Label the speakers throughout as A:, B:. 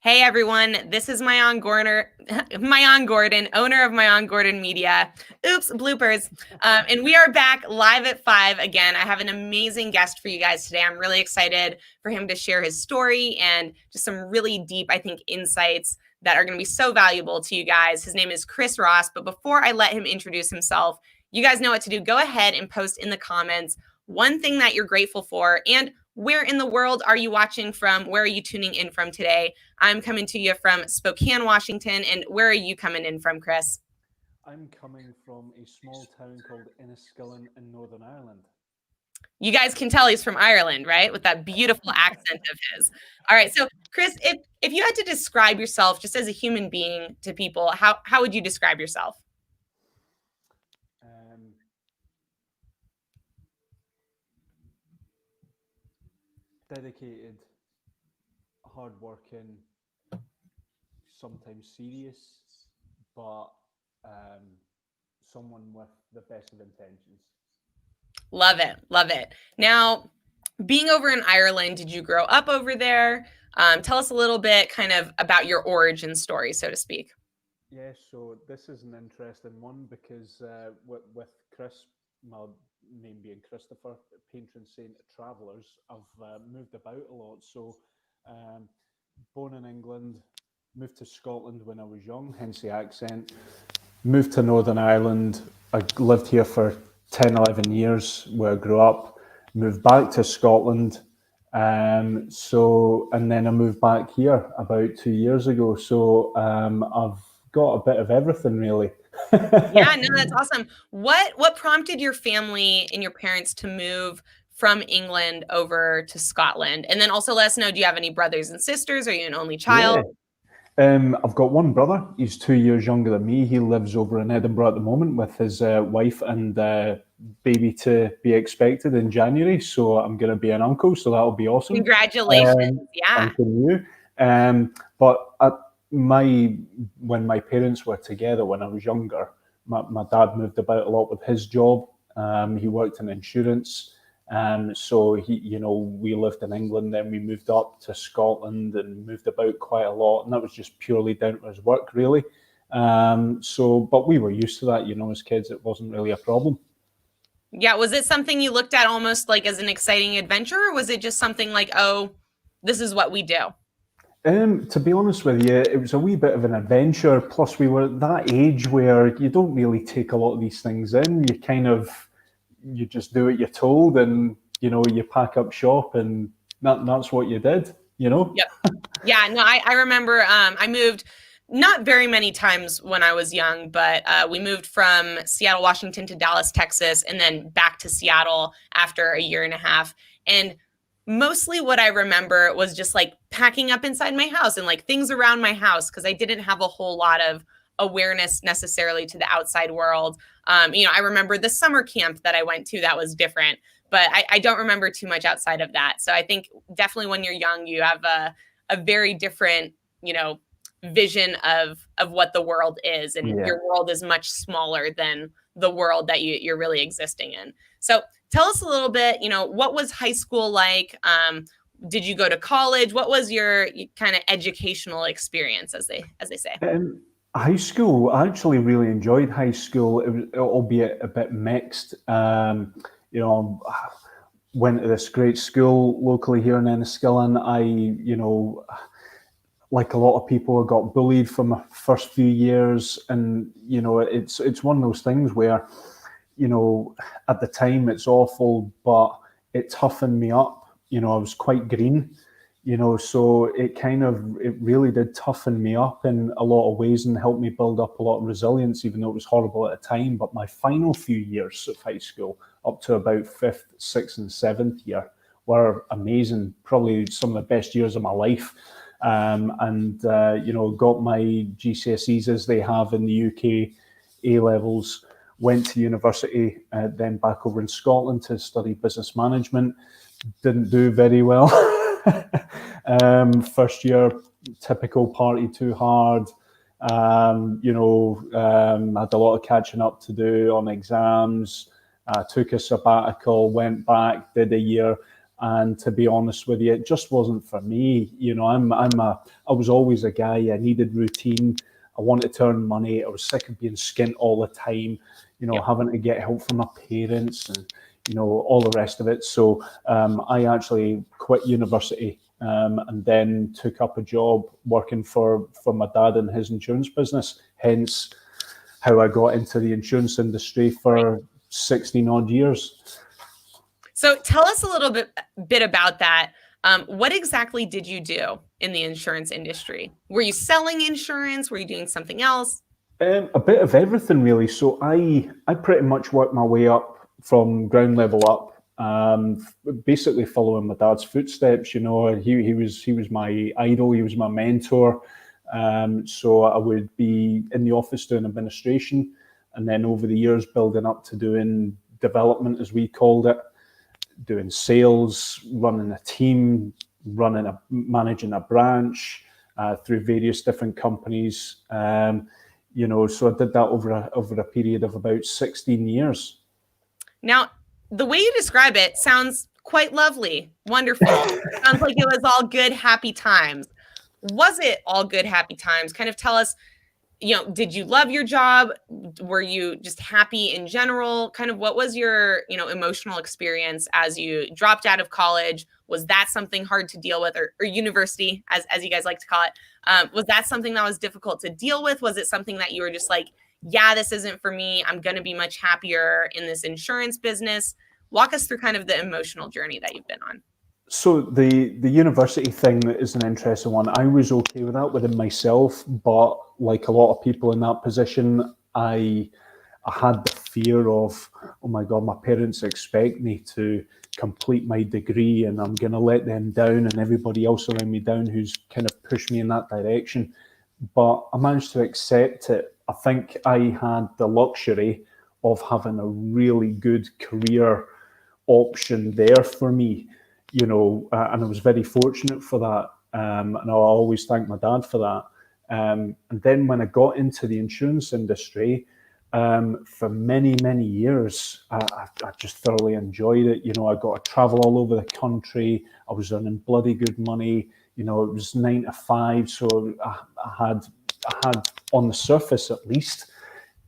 A: Hey everyone, this is Mayan Gordon, owner of Mayan Gordon Media. Oops, bloopers. And we are back live at 5 again. I have an amazing guest for you guys today. I'm really excited for him to share his story and just some really deep, I think, insights that are going to be so valuable to you guys. His name is Chris Ross. But before I let him introduce himself, you guys know what to do. Go ahead and post in the comments one thing that you're grateful for and where in the world are you watching from? Where are you tuning in from today? I'm coming to you from Spokane, Washington. And where are you coming in from, Chris?
B: I'm coming from a small town called Enniskillen in Northern Ireland.
A: You guys can tell he's from Ireland, right? With that beautiful accent of his. All right. So, Chris, if you had to describe yourself just as a human being to people, how would you describe yourself?
B: Dedicated, hardworking, sometimes serious, but someone with the best of intentions.
A: Love it. Love it. Now, being over in Ireland, did you grow up over there? Tell us a little bit kind of about your origin story, so to speak.
B: Yeah, so this is an interesting one because with Chris, my name being Christopher, patron saint of travellers, I've moved about a lot. So, born in England, moved to Scotland when I was young, hence the accent. Moved to Northern Ireland. I lived here for 10, 11 years where I grew up. Moved back to Scotland. And then I moved back here about 2 years ago. So I've got a bit of everything, really.
A: Yeah, no, that's awesome. What prompted your family and your parents to move from England over to Scotland? And then also let us know, do you have any brothers and sisters? Are you an only child?
B: Yeah. I've got one brother. He's 2 years younger than me. He lives over in Edinburgh at the moment with his wife and baby to be expected in January. So I'm going to be an uncle. So that'll be awesome.
A: Congratulations. Yeah.
B: Thank you. But when my parents were together when I was younger, my dad moved about a lot with his job. He worked in insurance. So we lived in England, then we moved up to Scotland and moved about quite a lot, and that was just purely down to his work, really. But we were used to that, as kids. It wasn't really a problem.
A: Yeah, was it something you looked at almost like as an exciting adventure, or was it just something like, oh, this is what we do?
B: To be honest with you, it was a wee bit of an adventure. Plus, we were at that age where you don't really take a lot of these things in. You just do what you're told, and you pack up shop, and that's what you did.
A: Yep. Yeah. No, I remember. I moved not very many times when I was young, but we moved from Seattle, Washington to Dallas, Texas, and then back to Seattle after a year and a half. And mostly what I remember was just like packing up inside my house and like things around my house because I didn't have a whole lot of awareness necessarily to the outside world. I remember the summer camp that I went to that was different, but I don't remember too much outside of that. So I think definitely when you're young, you have a very different, vision of what the world is, and your world is much smaller than the world that you're really existing in. So tell us a little bit, what was high school like? Did you go to college? What was your kind of educational experience, as they say?
B: High school, I actually really enjoyed high school. It was, albeit a bit mixed. Went to this great school locally here in Enniskillen. Like a lot of people, I got bullied from the first few years, and it's one of those things where, at the time it's awful, but it toughened me up. I was quite green, so it really did toughen me up in a lot of ways and helped me build up a lot of resilience, even though it was horrible at the time. But my final few years of high school, up to about 5th, 6th and 7th year, were amazing, probably some of the best years of my life. Got my GCSEs as they have in the UK, A-levels, went to university, then back over in Scotland to study business management. Didn't do very well. First year, typical party too hard. Had a lot of catching up to do on exams. Took a sabbatical, went back, did a year, And to be honest with you, it just wasn't for me. You know, I was always a guy. I needed routine. I wanted to earn money. I was sick of being skint all the time. You know, having to get help from my parents and all the rest of it. So I actually quit university and then took up a job working for my dad in his insurance business. Hence how I got into the insurance industry for 16 odd years.
A: So tell us a little bit about that. What exactly did you do in the insurance industry? Were you selling insurance? Were you doing something else?
B: A bit of everything, really. So I pretty much worked my way up from ground level up, basically following my dad's footsteps. You know, he was my idol. He was my mentor. So I would be in the office doing administration, and then over the years building up to doing development, as we called it, doing sales, running a team, managing a branch through various different companies. So I did that over a period of about 16 years.
A: Now, the way you describe it sounds quite lovely, wonderful. Sounds like it was all good, happy times. Was it all good, happy times? Kind of tell us, did you love your job? Were you just happy in general? Kind of what was your, emotional experience as you dropped out of college? Was that something hard to deal with, or university, as you guys like to call it? Was that something that was difficult to deal with? Was it something that you were just like, yeah, this isn't for me. I'm going to be much happier in this insurance business. Walk us through kind of the emotional journey that you've been on.
B: So the university thing is an interesting one. I was okay with that within myself, but like a lot of people in that position, I had the fear of, oh my God, my parents expect me to complete my degree and I'm going to let them down and everybody else around me down who's kind of pushed me in that direction. But I managed to accept it. I think I had the luxury of having a really good career option there for me, and I was very fortunate for that. And I'll always thank my dad for that. And then when I got into the insurance industry, for many, many years, I just thoroughly enjoyed it. I got to travel all over the country. I was earning bloody good money. It was 9 to 5. So I had on the surface, at least,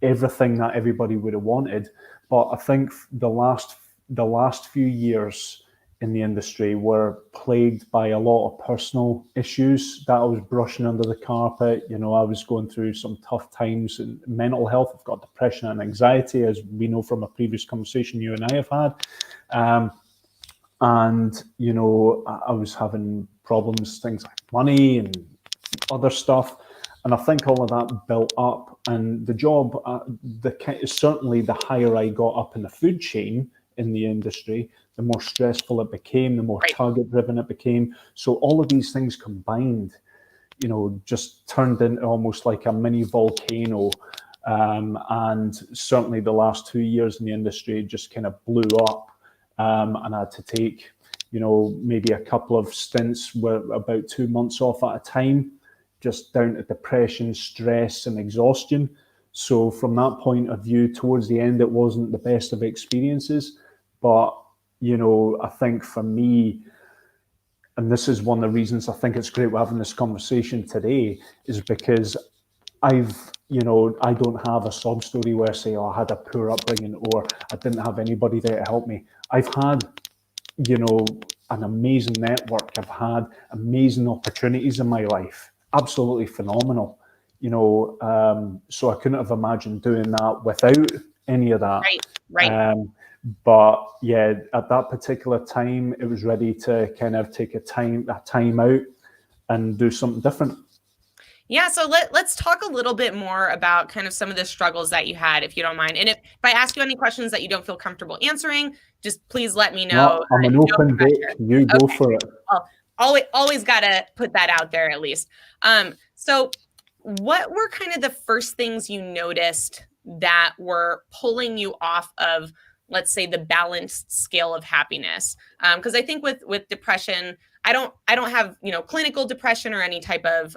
B: everything that everybody would have wanted. But I think the last few years in the industry were plagued by a lot of personal issues that I was brushing under the carpet. I was going through some tough times in mental health. I've got depression and anxiety, as we know from a previous conversation you and I have had. I was having problems, things like money and other stuff. And I think all of that built up. And the job, certainly the higher I got up in the food chain in the industry, the more stressful it became, the more target driven it became. So all of these things combined, just turned into almost like a mini volcano. And certainly the last 2 years in the industry just kind of blew up. And I had to take, maybe a couple of stints were about 2 months off at a time, just down to depression, stress and exhaustion. So from that point of view, towards the end, it wasn't the best of experiences. But, I think for me, and this is one of the reasons I think it's great we're having this conversation today, is because I don't have a sob story where I say, oh, I had a poor upbringing or I didn't have anybody there to help me. I've had, an amazing network. I've had amazing opportunities in my life. Absolutely phenomenal. So I couldn't have imagined doing that without any of that.
A: Right.
B: But yeah, at that particular time, it was ready to kind of take a time out and do something different.
A: Yeah, so let's talk a little bit more about kind of some of the struggles that you had, if you don't mind. And if I ask you any questions that you don't feel comfortable answering, just please let me know.
B: No, I'm an open book. You go for it.
A: Well, always got to put that out there at least. So what were kind of the first things you noticed that were pulling you off of, let's say, the balanced scale of happiness? Because I think with depression, I don't have, clinical depression or any type of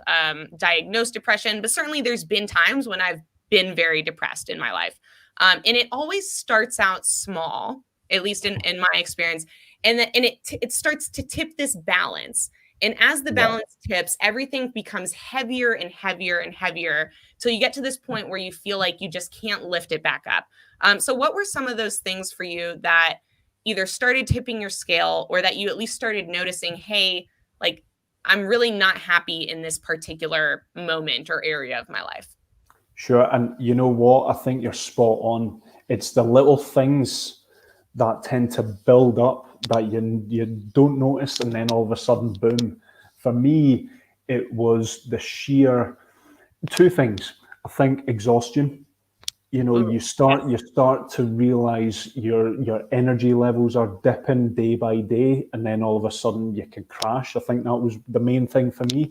A: diagnosed depression, but certainly there's been times when I've been very depressed in my life. And it always starts out small, at least in my experience. And it starts to tip this balance. And as the balance tips, everything becomes heavier and heavier and heavier till you get to this point where you feel like you just can't lift it back up. So what were some of those things for you that either started tipping your scale or that you at least started noticing, hey, like I'm really not happy in this particular moment or area of my life?
B: Sure. And you know what? I think you're spot on. It's the little things that tend to build up that you don't notice, and then all of a sudden, boom. For me, it was the sheer two things. I think exhaustion. You know, you start to realize your energy levels are dipping day by day, and then all of a sudden you can crash. I think that was the main thing for me.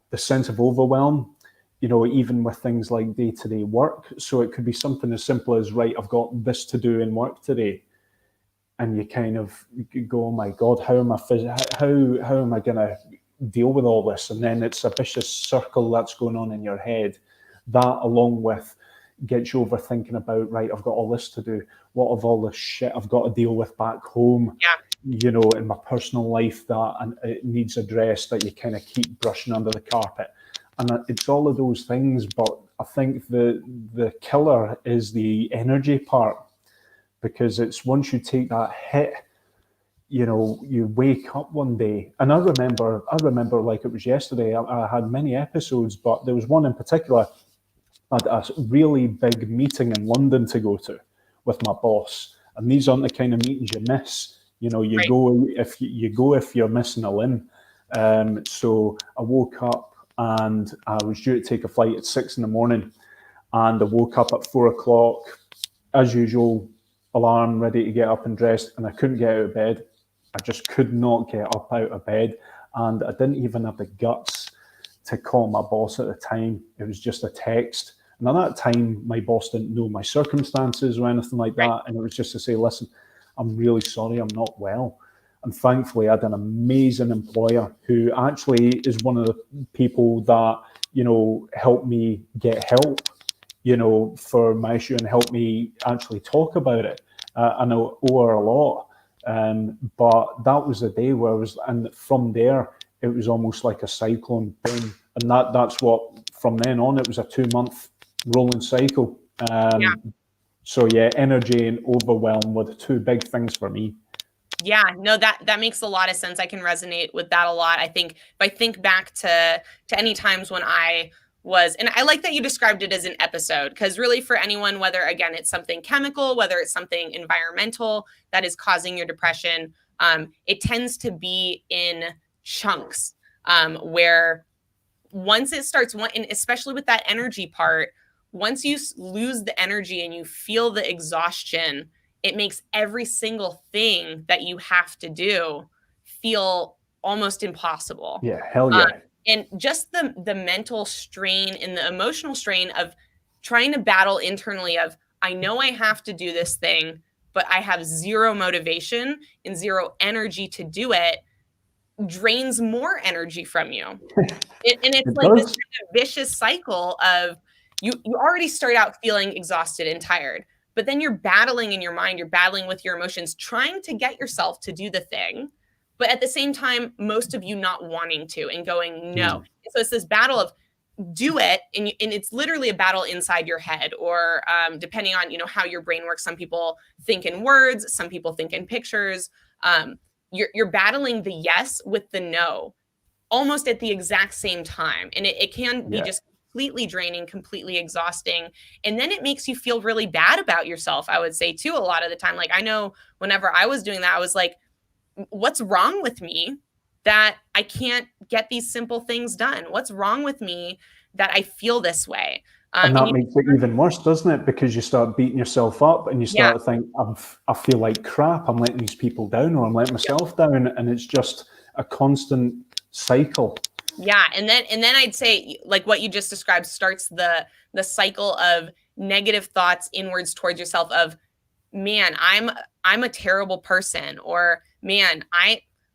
B: The sense of overwhelm, you know, even with things like day-to-day work. So it could be something as simple as, right, I've got this to do in work today. And you kind of go, oh my God, how am I going to deal with all this? And then it's a vicious circle that's going on in your head. That, along with, gets you overthinking about, right, I've got all this to do. What of all this shit I've got to deal with back home, you know, in my personal life that it needs addressed, that you kind of keep brushing under the carpet. And it's all of those things. But I think the killer is the energy part. Because it's once you take that hit, you know, you wake up one day. And I remember like it was yesterday, I had many episodes, but there was one in particular. I had a really big meeting in London to go to with my boss. And these aren't the kind of meetings you miss. You know, you go if you're missing a limb. So I woke up and I was due to take a flight at 6 a.m. And I woke up at 4 o'clock, as usual, alarm, ready to get up and dressed, and I couldn't get out of bed. I just could not get up out of bed, and I didn't even have the guts to call my boss at the time. It was just a text, and at that time, my boss didn't know my circumstances or anything like that, and it was just to say, listen, I'm really sorry, I'm not well. And thankfully, I had an amazing employer who actually is one of the people that, you know, helped me get help, you know, for my issue and help me actually talk about it. I know I owe her a lot, but that was the day where I was, and from there, it was almost like a cyclone, boom. And that's what, from then on, it was a 2-month rolling cycle. So yeah, energy and overwhelm were the two big things for me.
A: Yeah, no, that makes a lot of sense. I can resonate with that a lot. I think if I think back to any times when I was, and I like that you described it as an episode, because really for anyone, whether again it's something chemical, whether it's something environmental that is causing your depression, it tends to be in chunks, where once it starts, and especially with that energy part, once you lose the energy and you feel the exhaustion, it makes every single thing that you have to do feel almost impossible.
B: Yeah, hell yeah.
A: And just the mental strain and the emotional strain of trying to battle internally of, I know I have to do this thing, but I have zero motivation and zero energy to do it, drains more energy from you. And it's like this kind of vicious cycle of you already start out feeling exhausted and tired, but then you're battling in your mind, you're battling with your emotions, trying to get yourself to do the thing. But at the same time, most of you not wanting to and going, no. So it's this battle of do it. And it's literally a battle inside your head, or depending on, you know, how your brain works. Some people think in words, some people think in pictures. You're battling the yes with the no almost at the exact same time. And it can be just completely draining, completely exhausting. And then it makes you feel really bad about yourself, I would say, too, a lot of the time. Like, I know whenever I was doing that, I was like, what's wrong with me that I can't get these simple things done? What's wrong with me that I feel this way?
B: And that makes it even worse, doesn't it? Because you start beating yourself up and you start to think, I feel like crap. I'm letting these people down, or I'm letting myself down. And it's just a constant cycle.
A: Yeah. And then I'd say, like what you just described, starts the cycle of negative thoughts inwards towards yourself of, man, I'm a terrible person, or man,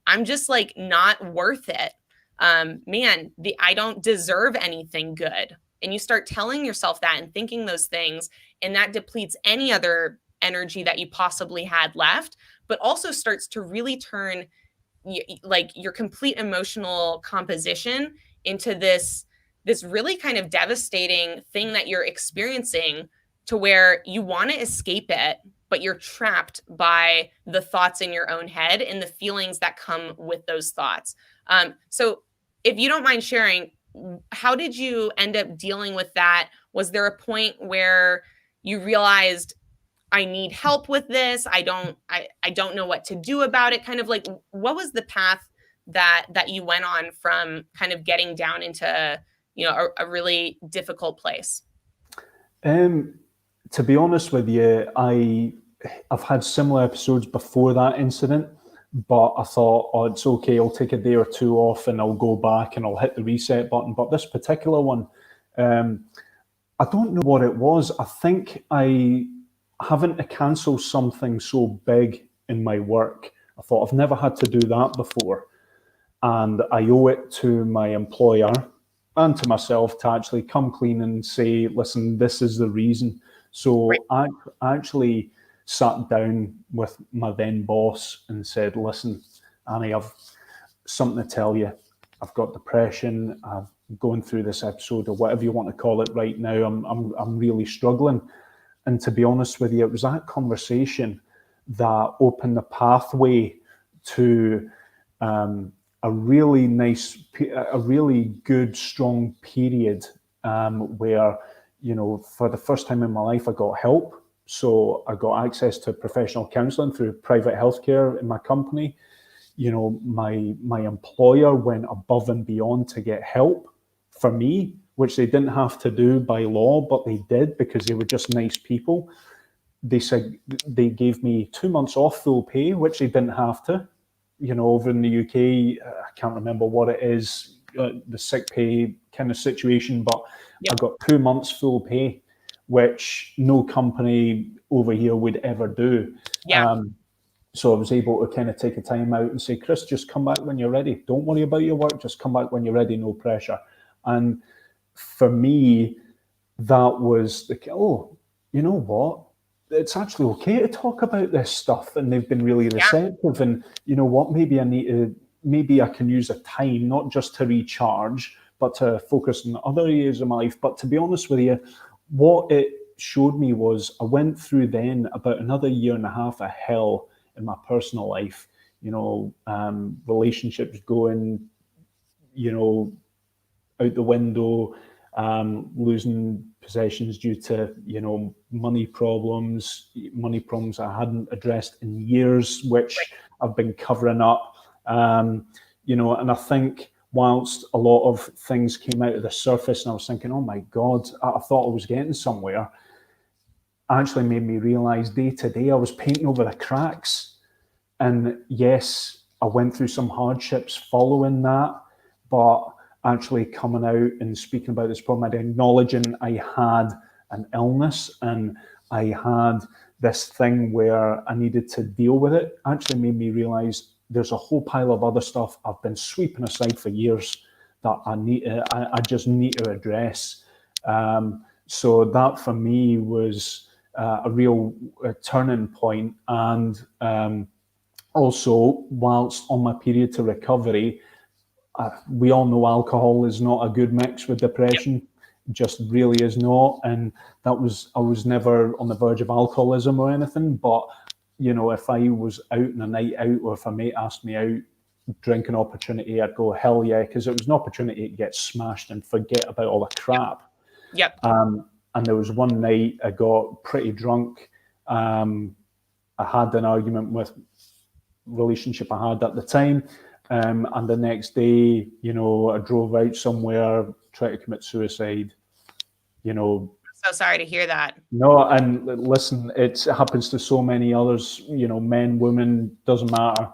A: I'm just like not worth it. Man, I don't deserve anything good. And you start telling yourself that and thinking those things, and that depletes any other energy that you possibly had left, but also starts to really turn like your complete emotional composition into this really kind of devastating thing that you're experiencing, to where you want to escape it, but you're trapped by the thoughts in your own head and the feelings that come with those thoughts. So if you don't mind sharing, how did you end up dealing with that? Was there a point where you realized, I need help with this, I don't know what to do about it? Kind of like, what was the path that you went on from kind of getting down into, you know, a really difficult place?
B: To be honest with you, I've had similar episodes before that incident, but I thought, oh, it's okay, I'll take a day or two off and I'll go back and I'll hit the reset button. But this particular one, I don't know what it was. I think having to cancel something so big in my work, I thought, I've never had to do that before. And I owe it to my employer and to myself to actually come clean and say, listen, this is the reason. So I actually sat down with my then boss and said, listen, Annie, I've something to tell you. I've got depression. I'm going through this episode, or whatever you want to call it right now. I'm really struggling. And to be honest with you, it was that conversation that opened the pathway to a really good, strong period where, you know, for the first time in my life, I got help. So I got access to professional counselling through private healthcare in my company. You know, my employer went above and beyond to get help for me, which they didn't have to do by law, but they did because they were just nice people. They said they gave me 2 months off full pay, which they didn't have to. You know, over in the UK, I can't remember what it is, the sick pay kind of situation, but I got 2 months full pay, which no company over here would ever do. So I was able to kind of take a time out and say, Chris, just come back when you're ready. Don't worry about your work. Just come back when you're ready, no pressure. And for me, that was the, oh, you know what? It's actually okay to talk about this stuff. And they've been really receptive. And you know what? Maybe I can use a time, not just to recharge, but to focus on other areas of my life. But to be honest with you, what it showed me was I went through then about another year and a half of hell in my personal life, you know, relationships going, you know, out the window, losing possessions due to, you know, money problems I hadn't addressed in years, which I've been covering up, you know, and I think whilst a lot of things came out of the surface and I was thinking, oh my God, I thought I was getting somewhere, actually made me realize day to day I was painting over the cracks. And yes, I went through some hardships following that, but actually coming out and speaking about this problem and acknowledging I had an illness and I had this thing where I needed to deal with it, actually made me realize there's a whole pile of other stuff I've been sweeping aside for years that I just need to address. So that for me was a real turning point. And also, whilst on my period to recovery, we all know alcohol is not a good mix with depression. Just really is not. And I was never on the verge of alcoholism or anything, but you know, if I was out on a night out or if a mate asked me out, drinking opportunity, I'd go, hell yeah, because it was an opportunity to get smashed and forget about all the crap. And there was one night I got pretty drunk. I had an argument with relationship I had at the time. And the next day, you know, I drove out somewhere, tried to commit suicide, you know.
A: So sorry to hear that.
B: No, and listen, it happens to so many others, you know, men, women, doesn't matter.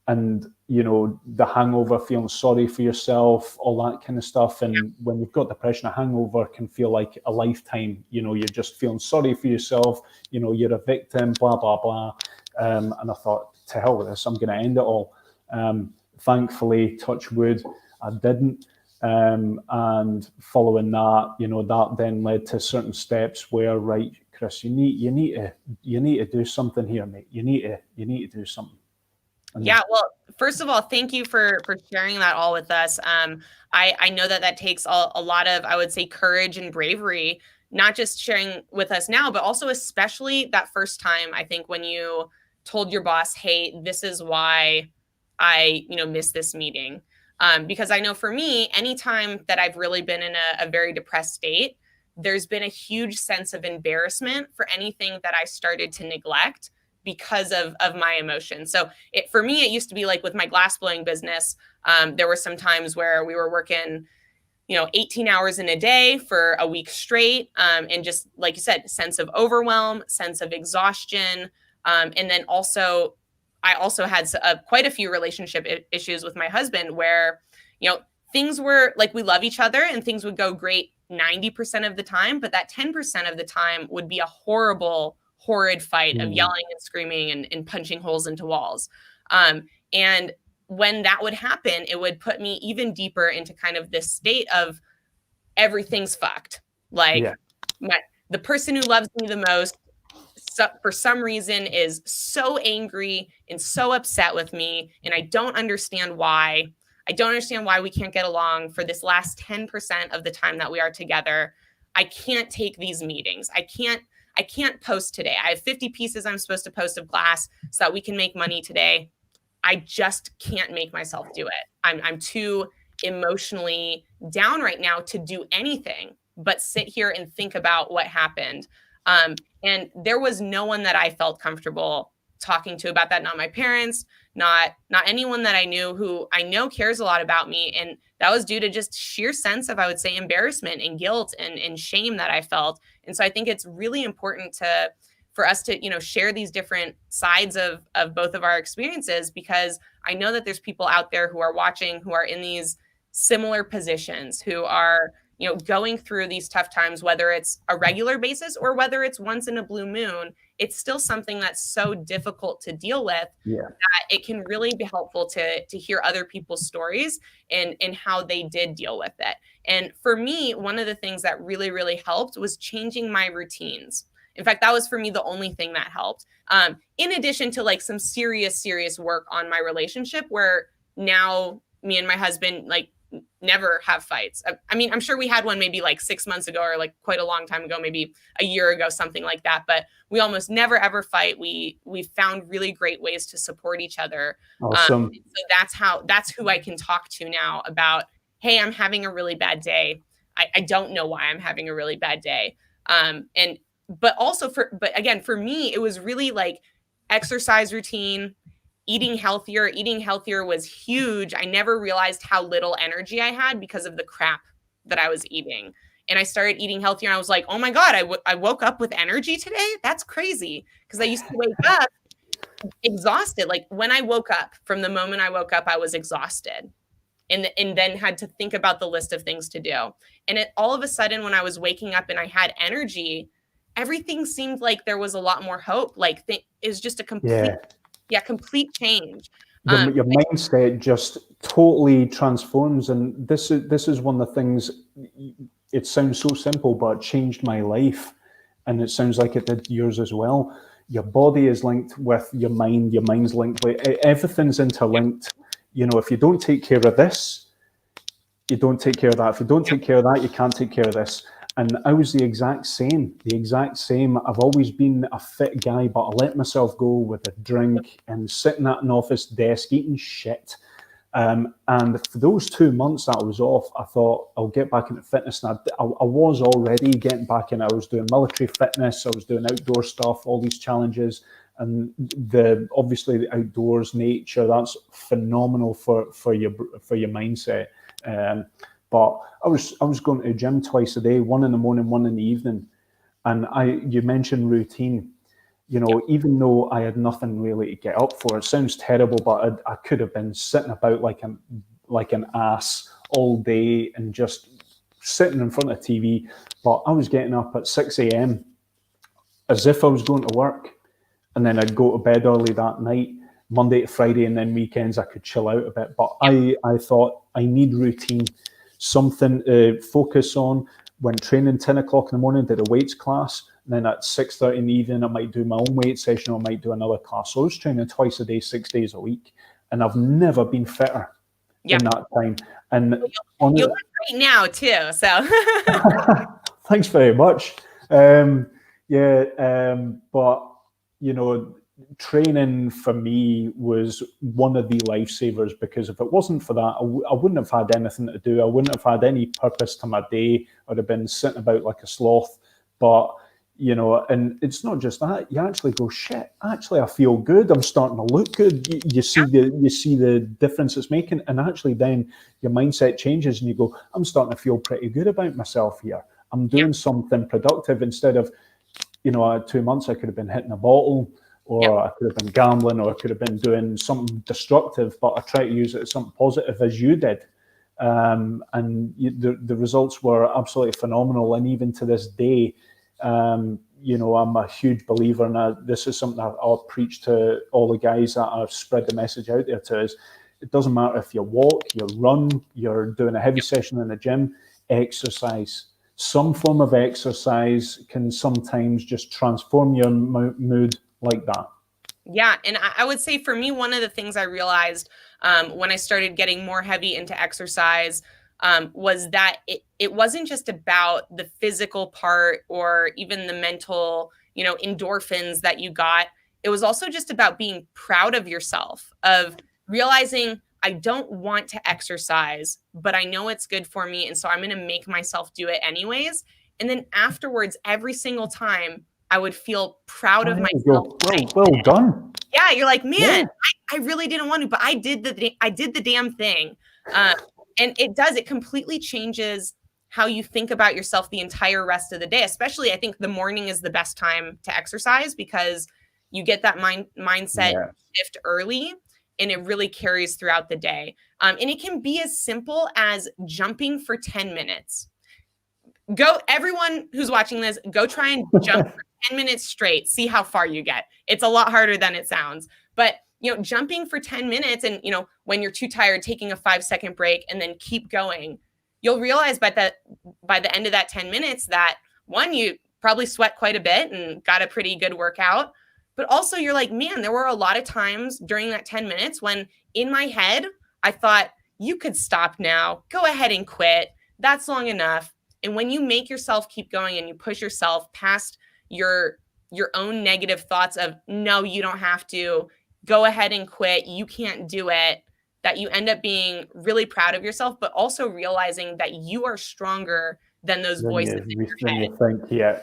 B: And, you know, the hangover, feeling sorry for yourself, all that kind of stuff. And when you've got depression, a hangover can feel like a lifetime. You know, you're just feeling sorry for yourself. You know, you're a victim, blah, blah, blah. And I thought, to hell with this, I'm going to end it all. Thankfully, touch wood, I didn't. And following that, you know, that then led to certain steps where, right, Chris, you need to do something here, mate. You need to do something.
A: Yeah, well, first of all, thank you for sharing that all with us. I know that takes a lot of, I would say, courage and bravery, not just sharing with us now, but also especially that first time, I think, when you told your boss, hey, this is why I, missed this meeting. Because I know for me, anytime that I've really been in a very depressed state, there's been a huge sense of embarrassment for anything that I started to neglect because of my emotions. So for me, it used to be like with my glass blowing business, there were some times where we were working, 18 hours in a day for a week straight. And just like you said, sense of overwhelm, sense of exhaustion. And then I also had quite a few relationship issues with my husband where, things were like, we love each other and things would go great 90% of the time, but that 10% of the time would be a horrid fight of yelling and screaming and punching holes into walls. And when that would happen, it would put me even deeper into kind of this state of everything's fucked. Like the person who loves me the most, for some reason, is so angry and so upset with me. And I don't understand why. I don't understand why we can't get along for this last 10% of the time that we are together. I can't take these meetings. I can't post today. I have 50 pieces I'm supposed to post of glass so that we can make money today. I just can't make myself do it. I'm too emotionally down right now to do anything but sit here and think about what happened. And there was no one that I felt comfortable talking to about that. Not my parents, not anyone that I knew who I know cares a lot about me. And that was due to just sheer sense of, I would say, embarrassment and guilt and shame that I felt. And so I think it's really important for us to, share these different sides of both of our experiences, because I know that there's people out there who are watching, who are in these similar positions, who are, going through these tough times, whether it's a regular basis or whether it's once in a blue moon. It's still something that's so difficult to deal with that it can really be helpful to hear other people's stories and how they did deal with it. And for me, one of the things that really, really helped was changing my routines. In fact, that was for me the only thing that helped. In addition to like some serious work on my relationship, where now me and my husband like never have fights. I mean, I'm sure we had one maybe like 6 months ago or like quite a long time ago, maybe a year ago, something like that. But we almost never ever fight. We found really great ways to support each other.
B: Awesome.
A: So that's who I can talk to now about, hey, I'm having a really bad day. I don't know why I'm having a really bad day. But again, for me, it was really like exercise routine, eating healthier. Eating healthier was huge. I never realized how little energy I had because of the crap that I was eating. And I started eating healthier and I was like, oh my God, I woke up with energy today? That's crazy. Because I used to wake up exhausted. Like when I woke up, from the moment I woke up, I was exhausted. And then had to think about the list of things to do. And all of a sudden, when I was waking up and I had energy, everything seemed like there was a lot more hope. Like it was just a complete change.
B: Your mindset just totally transforms. And this is one of the things, it sounds so simple, but it changed my life. And it sounds like it did yours as well. Your body is linked with your mind. Your mind's linked with everything's interlinked. If you don't take care of this, you don't take care of that. If you don't take care of that, you can't take care of this. And I was the exact same. I've always been a fit guy, but I let myself go with a drink and sitting at an office desk eating shit. And for those 2 months that I was off, I thought I'll get back into fitness. And I was already getting back in. I was doing military fitness. I was doing outdoor stuff, all these challenges. And obviously the outdoors, nature, that's phenomenal for your mindset. But I was going to the gym twice a day, one in the morning, one in the evening. And you mentioned routine. Even though I had nothing really to get up for, it sounds terrible, but I could have been sitting about like an ass all day and just sitting in front of TV. But I was getting up at 6 a.m. as if I was going to work. And then I'd go to bed early that night, Monday to Friday, and then weekends I could chill out a bit. But I thought I need routine, something to focus on. When training 10 o'clock in the morning, did a weights class, And then at 6:30 in the evening, I might do my own weight session, or I might do another class. So I was training twice a day, 6 days a week. And I've never been fitter in that time. And
A: you look great now too. So
B: thanks very much. But you know, training for me was one of the lifesavers, because if it wasn't for that, I wouldn't have had anything to do. I wouldn't have had any purpose to my day. I'd have been sitting about like a sloth. But you know, and it's not just that. You actually go, shit, actually I feel good. I'm starting to look good. You see the difference it's making, and actually then your mindset changes and you go, I'm starting to feel pretty good about myself here. I'm doing something productive, instead of, you know, 2 months I could have been hitting a bottle, or I could have been gambling, or I could have been doing something destructive, but I try to use it as something positive, as you did. And the results were absolutely phenomenal. And even to this day, you know, I'm a huge believer, and this is something I'll preach to all the guys that I've spread the message out there to, is it doesn't matter if you walk, you run, you're doing a heavy session in the gym, exercise. Some form of exercise can sometimes just transform your mood like that.
A: Yeah. And I would say for me, one of the things I realized when I started getting more heavy into exercise was that it wasn't just about the physical part or even the mental, you know, endorphins that you got. It was also just about being proud of yourself, of realizing I don't want to exercise, but I know it's good for me. And so I'm going to make myself do it anyways. And then afterwards, every single time, I would feel proud of myself.
B: Well done.
A: Yeah, you're like, man, I really didn't want to, but I did the damn thing. And it completely changes how you think about yourself the entire rest of the day. Especially, I think the morning is the best time to exercise, because you get that mindset shift early, and it really carries throughout the day. And it can be as simple as jumping for 10 minutes. Everyone who's watching this, go try and jump for 10 minutes straight. See how far you get. It's a lot harder than it sounds. But, you know, jumping for 10 minutes, and, you know, when you're too tired, taking a 5-second break and then keep going, you'll realize by the end of that 10 minutes that, one, you probably sweat quite a bit and got a pretty good workout. But also you're like, man, there were a lot of times during that 10 minutes when in my head, I thought, you could stop now. Go ahead and quit. That's long enough. And when you make yourself keep going and you push yourself past your own negative thoughts of, no, you don't have to, go ahead and quit, you can't do it, that you end up being really proud of yourself, but also realizing that you are stronger than those voices in your head.
B: You think, yeah.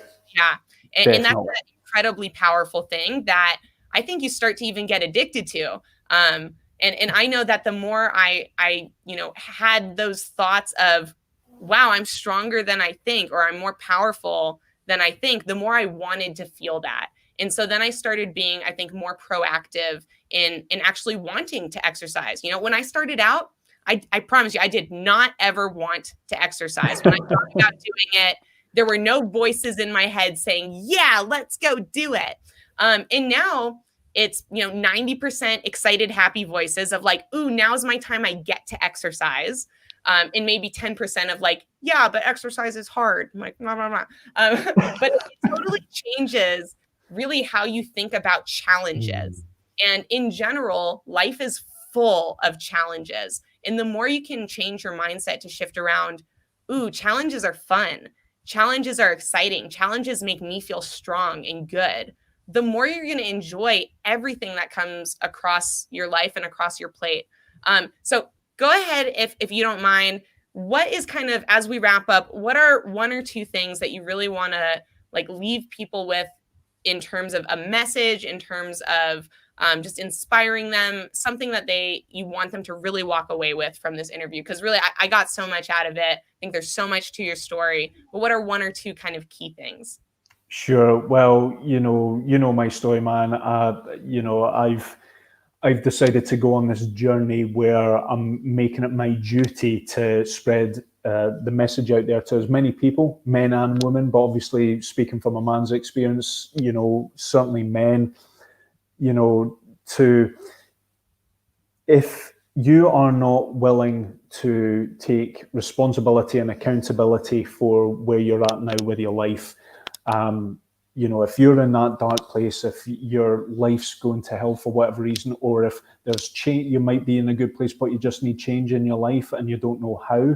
A: And that's an incredibly powerful thing that I think you start to even get addicted to. And I know that the more I you know, had those thoughts of, wow, I'm stronger than I think, or I'm more powerful than I think, the more I wanted to feel that. And so then I started being, I think, more proactive in actually wanting to exercise. You know, when I started out, I promise you, I did not ever want to exercise. When I thought about doing it, there were no voices in my head saying, yeah, let's go do it. And now it's, you know, 90% excited, happy voices of like, ooh, now's my time, I get to exercise. And maybe 10% of like, yeah, but exercise is hard. I'm like, blah, blah, blah. But it totally changes really how you think about challenges. And in general, life is full of challenges. And the more you can change your mindset to shift around, ooh, challenges are fun. Challenges are exciting. Challenges make me feel strong and good. The more you're going to enjoy everything that comes across your life and across your plate. So go ahead, if you don't mind, what is kind of, as we wrap up, what are one or two things that you really want to like leave people with in terms of a message, in terms of just inspiring them, something that you want them to really walk away with from this interview? Because really, I got so much out of it. I think there's so much to your story. But what are one or two kind of key things?
B: Sure. Well, you know my story, man. You know, I've decided to go on this journey where I'm making it my duty to spread the message out there to as many people, men and women, but obviously speaking from a man's experience, you know, certainly men, you know, if you are not willing to take responsibility and accountability for where you're at now with your life, you know, if you're in that dark place, if your life's going to hell for whatever reason, or if there's change, you might be in a good place, but you just need change in your life and you don't know how.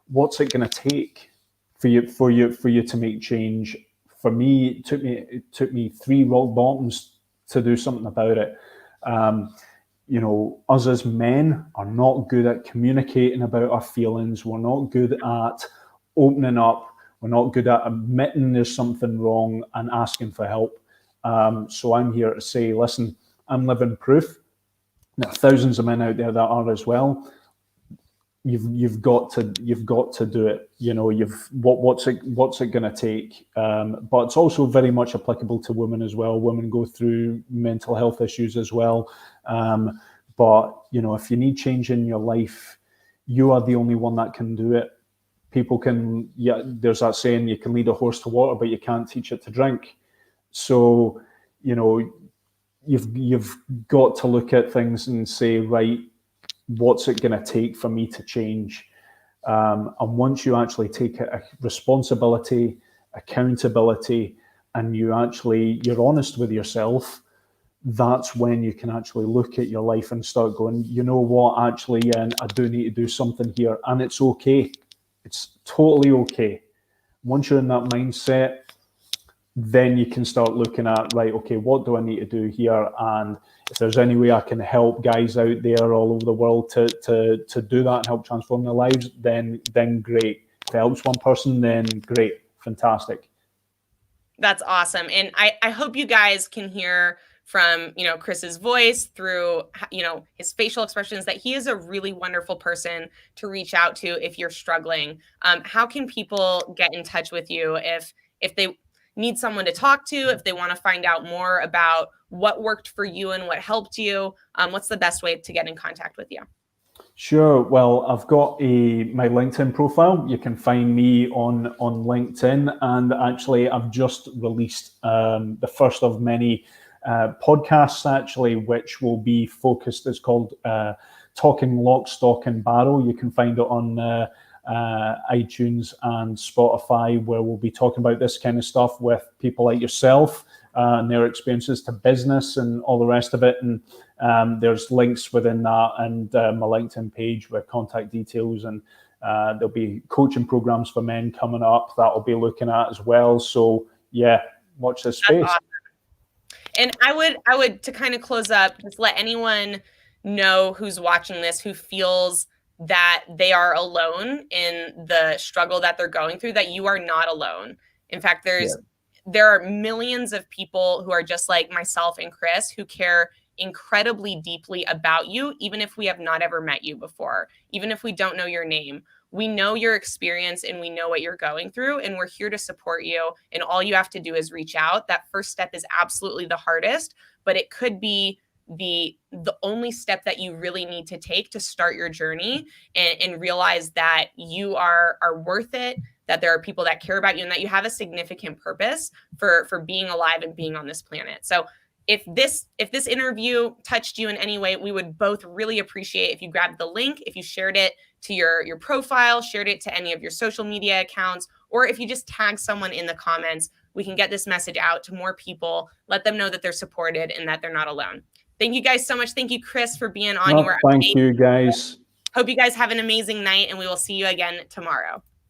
B: What's it going to take for you to make change? For me, it took me 3 rock bottoms to do something about it. You know, us as men are not good at communicating about our feelings. We're not good at opening up. We're not good at admitting there's something wrong and asking for help. So I'm here to say, listen, I'm living proof. There are thousands of men out there that are as well. You've got to do it. You know, what's it going to take? But it's also very much applicable to women as well. Women go through mental health issues as well. But you know, if you need change in your life, you are the only one that can do it. People can, there's that saying, you can lead a horse to water, but you can't teach it to drink. So, you know, you've got to look at things and say, right, what's it going to take for me to change? And once you actually take a responsibility, accountability, and you're honest with yourself, that's when you can actually look at your life and start going, you know what, actually, I do need to do something here. And it's okay. It's totally okay. Once you're in that mindset, then you can start looking at, right, okay, what do I need to do here? And if there's any way I can help guys out there all over the world to do that and help transform their lives, then great. If it helps one person, then great. Fantastic.
A: That's awesome. And I hope you guys can hear from, you know, Chris's voice, through, you know, his facial expressions, that he is a really wonderful person to reach out to if you're struggling. How can people get in touch with you if they need someone to talk to, if they want to find out more about what worked for you and what helped you? What's the best way to get in contact with you?
B: Sure. Well, I've got my LinkedIn profile. You can find me on LinkedIn, and actually I've just released the first of many podcasts, actually, which will be focused. It's called Talking Lock, Stock and Barrel. You can find it on iTunes and Spotify, where we'll be talking about this kind of stuff with people like yourself and their experiences to business and all the rest of it. And there's links within that, and my LinkedIn page with contact details, and there'll be coaching programs for men coming up that I'll be looking at as well. So yeah, watch this space.
A: Awesome. And I would, to kind of close up, just let anyone know who's watching this, who feels that they are alone in the struggle that they're going through, that you are not alone. In fact, there are millions of people who are just like myself and Chris, who care incredibly deeply about you, even if we have not ever met you before, even if we don't know your name. We know your experience and we know what you're going through, and we're here to support you. And all you have to do is reach out. That first step is absolutely the hardest, but it could be the only step that you really need to take to start your journey and realize that you are worth it, that there are people that care about you, and that you have a significant purpose for being alive and being on this planet. So if this interview touched you in any way, we would both really appreciate if you grabbed the link, if you shared it to your profile, shared it to any of your social media accounts, or if you just tag someone in the comments. We can get this message out to more people, let them know that they're supported and that they're not alone. Thank you guys so much. Thank you, Chris, for being on.
B: Thank you, guys.
A: Hope you guys have an amazing night, and we will see you again tomorrow.